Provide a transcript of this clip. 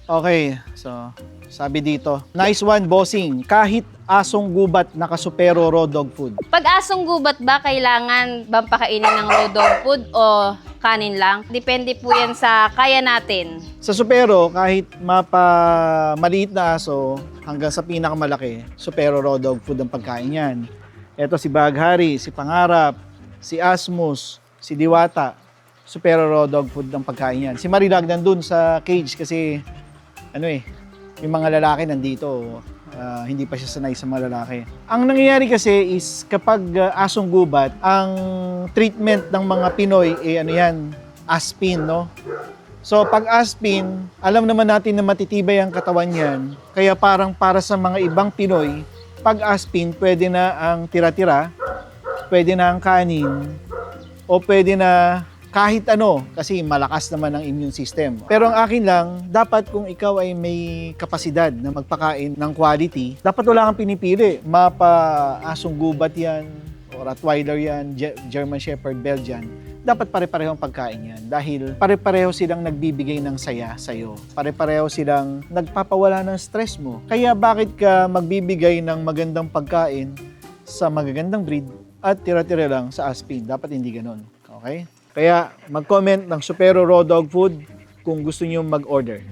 Okay, so sabi dito, nice one, bossing. Kahit asong gubat naka-supero raw dog food. Pag asong gubat ba, kailangan bang pakainin ng raw dog food o kanin lang? Depende po yan sa kaya natin. Sa supero, kahit maliit na aso hanggang sa pinakamalaki, supero raw dog food ang pagkain yan. Ito si Baghari, si Pangarap, si Asmus, si Diwata, supero raw dog food ang pagkain yan. Si Marilag nandun sa cage kasi yung mga lalaki nandito, hindi pa siya sanay sa mga lalaki. Ang nangyayari kasi is kapag asong gubat, ang treatment ng mga Pinoy aspin, no? So pag aspin, alam naman natin na matitibay ang katawan niyan, kaya parang para sa mga ibang Pinoy, pag aspin, pwede na ang tira-tira, pwede na ang kanin, o pwede na kahit ano, kasi malakas naman ang immune system. Pero ang akin lang, dapat kung ikaw ay may kapasidad na magpakain ng quality, dapat wala kang pinipili. Asong gubat yan, o Rottweiler yan, German Shepherd, Belgian. Dapat pare-pareho ang pagkain yan. Dahil pare-pareho silang nagbibigay ng saya sa'yo. Pare-pareho silang nagpapawala ng stress mo. Kaya bakit ka magbibigay ng magandang pagkain sa magagandang breed at tira-tira lang sa aspin? Dapat hindi ganon. Okay? Kaya mag-comment ng Supero Raw Dog Food kung gusto niyo mag-order.